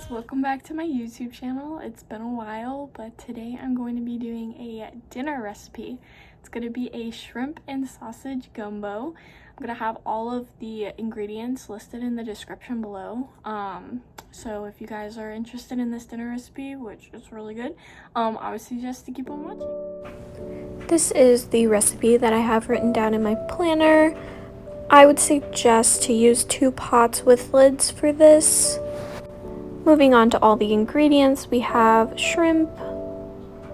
guys, welcome back to my YouTube channel. It's been a while, but today I'm going to be doing a dinner recipe. It's going to be a shrimp and sausage gumbo. I'm going to have all of the ingredients listed in the description below. So if you guys are interested in this dinner recipe, which is really good, I would suggest to keep on watching. This is the recipe that I have written down in my planner. I would suggest to use 2 pots with lids for this. Moving on to all the ingredients, we have shrimp,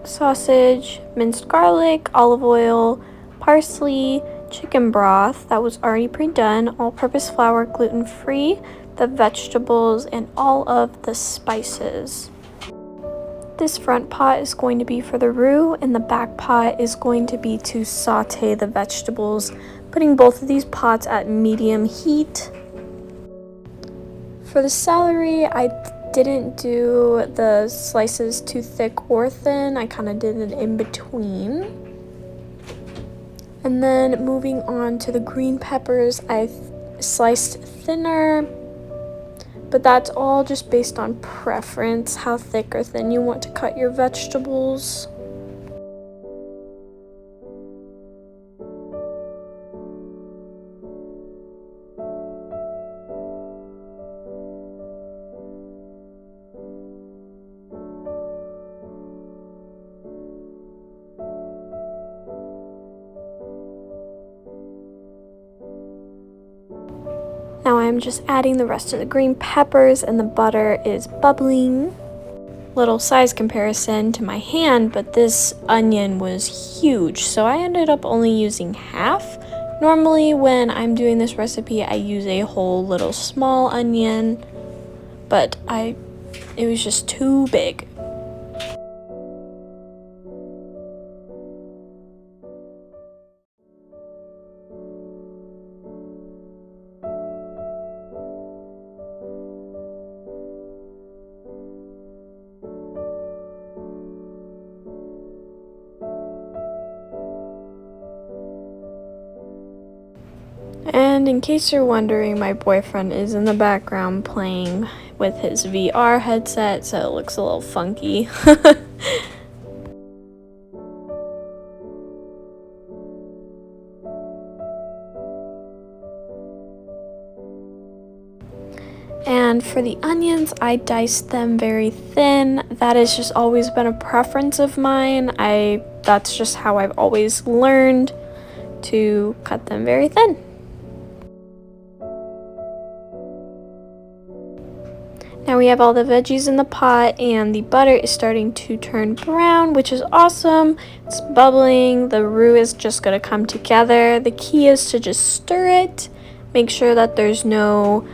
sausage, minced garlic, olive oil, parsley, chicken broth that was already pre-done, all-purpose flour, gluten-free, the vegetables, and all of the spices. This front pot is going to be for the roux, and the back pot is going to be to saute the vegetables, putting both of these pots at medium heat. For the celery, I didn't do the slices too thick or thin. I kind of did it in between. And then moving on to the green peppers, I sliced thinner, but that's all just based on preference, how thick or thin you want to cut your vegetables. Now I'm just adding the rest of the green peppers and the butter is bubbling. Little size comparison to my hand, but this onion was huge, so I ended up only using half. Normally when I'm doing this recipe, I use a whole little small onion, but it was just too big. And in case you're wondering, my boyfriend is in the background playing with his VR headset, so it looks a little funky. And for the onions, I diced them very thin. That has just always been a preference of mine. That's just how I've always learned to cut them very thin. Now we have all the veggies in the pot and the butter is starting to turn brown, which is awesome. It's bubbling. The roux is just going to come together. The key is to just stir it. Make sure that there's no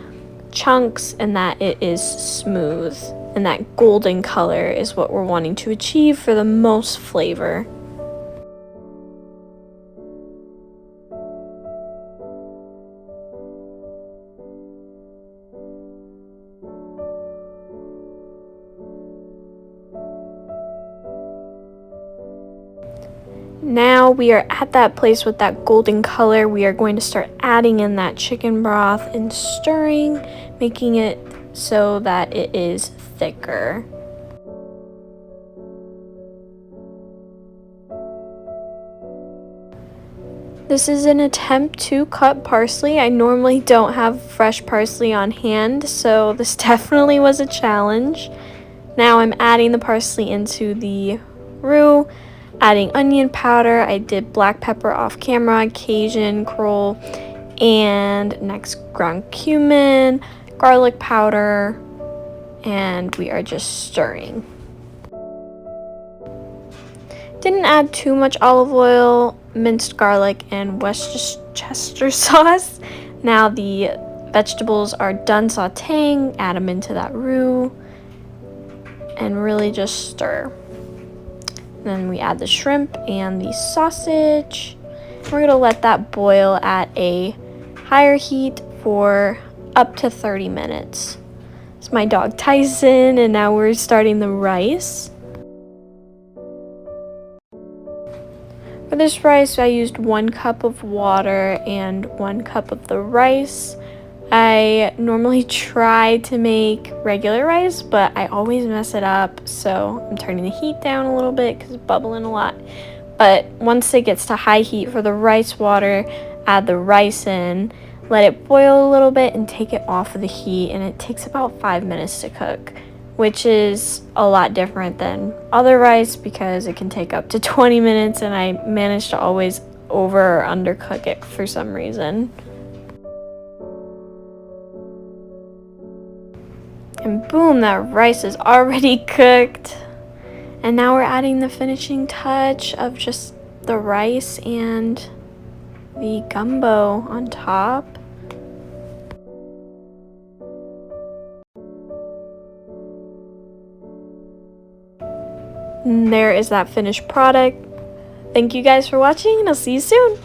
chunks and that it is smooth. And that golden color is what we're wanting to achieve for the most flavor. Now we are at that place with that golden color. We are going to start adding in that chicken broth and stirring, making it so that it is thicker. This is an attempt to cut parsley. I normally don't have fresh parsley on hand, so this definitely was a challenge. Now I'm adding the parsley into the roux. Adding onion powder, I did black pepper off camera, Cajun, Creole, and next ground cumin, garlic powder, and we are just stirring. Didn't add too much olive oil, minced garlic, and Worcestershire sauce. Now the vegetables are done sauteing, add them into that roux, and really just stir. Then we add the shrimp and the sausage. We're going to let that boil at a higher heat for up to 30 minutes. It's my dog Tyson, and now we're starting the rice. For this rice, I used 1 cup of water and 1 cup of the rice. I normally try to make regular rice, but I always mess it up, so I'm turning the heat down a little bit because it's bubbling a lot. But once it gets to high heat for the rice water, add the rice in, let it boil a little bit, and take it off of the heat, and it takes about 5 minutes to cook, which is a lot different than other rice because it can take up to 20 minutes, and I manage to always over or undercook it for some reason. And boom, that rice is already cooked. And now we're adding the finishing touch of just the rice and the gumbo on top. And there is that finished product. Thank you guys for watching, and I'll see you soon.